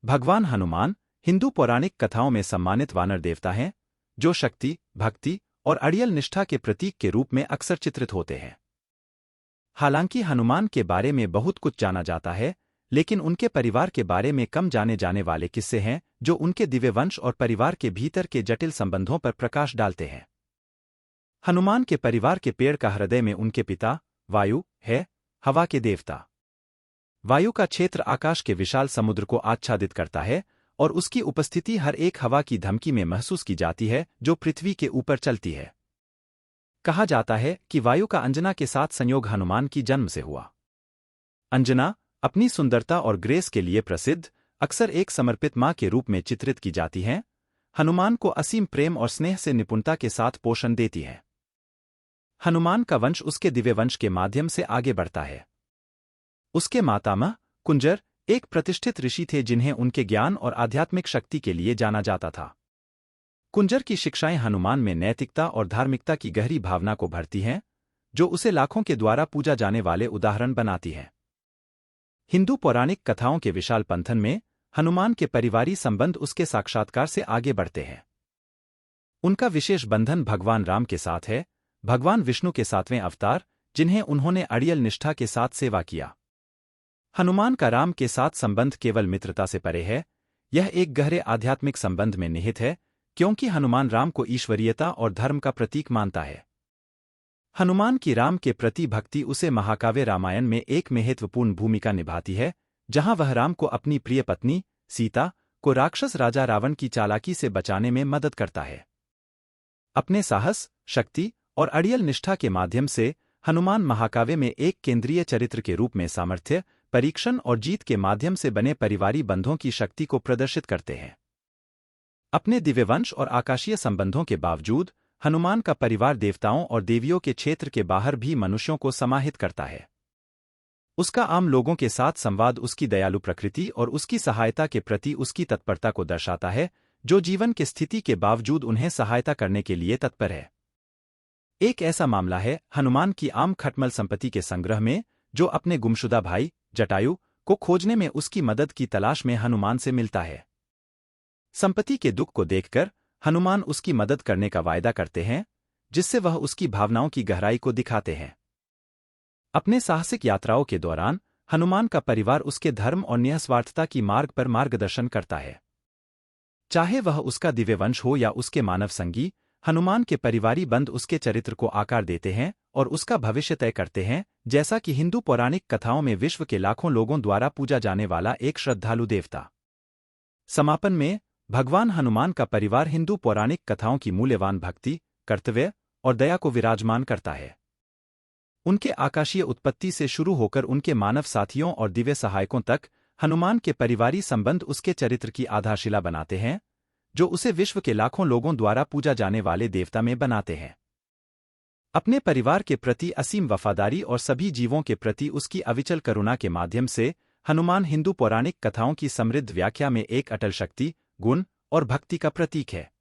भगवान हनुमान हिंदू पौराणिक कथाओं में सम्मानित वानर देवता हैं, जो शक्ति, भक्ति और अड़ियल निष्ठा के प्रतीक के रूप में अक्सर चित्रित होते हैं। हालांकि हनुमान के बारे में बहुत कुछ जाना जाता है, लेकिन उनके परिवार के बारे में कम जाने जाने वाले किस्से हैं जो उनके दिव्य वंश और परिवार के भीतर के जटिल संबंधों पर प्रकाश डालते हैं। हनुमान के परिवार के पेड़ का हृदय में उनके पिता वायु है, हवा के देवता। वायु का क्षेत्र आकाश के विशाल समुद्र को आच्छादित करता है और उसकी उपस्थिति हर एक हवा की धमकी में महसूस की जाती है जो पृथ्वी के ऊपर चलती है। कहा जाता है कि वायु का अंजना के साथ संयोग हनुमान की जन्म से हुआ। अंजना अपनी सुंदरता और ग्रेस के लिए प्रसिद्ध, अक्सर एक समर्पित मां के रूप में चित्रित की जाती हैं, हनुमान को असीम प्रेम और स्नेह से निपुणता के साथ पोषण देती है। हनुमान का वंश उसके दिव्य वंश के माध्यम से आगे बढ़ता है। उसके मातामह कुंजर एक प्रतिष्ठित ऋषि थे जिन्हें उनके ज्ञान और आध्यात्मिक शक्ति के लिए जाना जाता था। कुंजर की शिक्षाएं हनुमान में नैतिकता और धार्मिकता की गहरी भावना को भरती हैं, जो उसे लाखों के द्वारा पूजा जाने वाले उदाहरण बनाती है। हिंदू पौराणिक कथाओं के विशाल पंथन में हनुमान के परिवारी संबंध उसके साक्षात्कार से आगे बढ़ते हैं। उनका विशेष बंधन भगवान राम के साथ है, भगवान विष्णु के 7वें अवतार, जिन्हें उन्होंने अड़ियल निष्ठा के साथ सेवा किया। हनुमान का राम के साथ संबंध केवल मित्रता से परे है, यह एक गहरे आध्यात्मिक संबंध में निहित है, क्योंकि हनुमान राम को ईश्वरीयता और धर्म का प्रतीक मानता है। हनुमान की राम के प्रति भक्ति उसे महाकाव्य रामायण में एक महत्वपूर्ण भूमिका निभाती है, जहां वह राम को अपनी प्रिय पत्नी सीता को राक्षस राजा रावण की चालाकी से बचाने में मदद करता है। अपने साहस, शक्ति और अड़ियल निष्ठा के माध्यम से हनुमान महाकाव्य में एक केंद्रीय चरित्र के रूप में सामर्थ्य, परीक्षण और जीत के माध्यम से बने परिवारी बंधों की शक्ति को प्रदर्शित करते हैं। अपने दिव्यवंश और आकाशीय संबंधों के बावजूद हनुमान का परिवार देवताओं और देवियों के क्षेत्र के बाहर भी मनुष्यों को समाहित करता है। उसका आम लोगों के साथ संवाद उसकी दयालु प्रकृति और उसकी सहायता के प्रति उसकी तत्परता को दर्शाता है, जो जीवन की स्थिति के बावजूद उन्हें सहायता करने के लिए तत्पर है। एक ऐसा मामला है हनुमान की आम खटमल संपत्ति के संग्रह में, जो अपने गुमशुदा भाई जटायु को खोजने में उसकी मदद की तलाश में हनुमान से मिलता है। संपत्ति के दुख को देखकर हनुमान उसकी मदद करने का वायदा करते हैं, जिससे वह उसकी भावनाओं की गहराई को दिखाते हैं। अपने साहसिक यात्राओं के दौरान हनुमान का परिवार उसके धर्म और निःस्वार्थता की मार्ग पर मार्गदर्शन करता है। चाहे वह उसका दिव्य वंश हो या उसके मानव संगी, हनुमान के परिवारी बंध उसके चरित्र को आकार देते हैं और उसका भविष्य तय करते हैं, जैसा कि हिंदू पौराणिक कथाओं में विश्व के लाखों लोगों द्वारा पूजा जाने वाला एक श्रद्धालु देवता। समापन में भगवान हनुमान का परिवार हिंदू पौराणिक कथाओं की मूल्यवान भक्ति, कर्तव्य और दया को विराजमान करता है। उनके आकाशीय उत्पत्ति से शुरू होकर उनके मानव साथियों और दिव्य सहायकों तक, हनुमान के परिवारी संबंध उसके चरित्र की आधारशिला बनाते हैं, जो उसे विश्व के लाखों लोगों द्वारा पूजा जाने वाले देवता में बनाते हैं। अपने परिवार के प्रति असीम वफादारी और सभी जीवों के प्रति उसकी अविचल करुणा के माध्यम से हनुमान हिंदू पौराणिक कथाओं की समृद्ध व्याख्या में एक अटल शक्ति, गुण और भक्ति का प्रतीक है।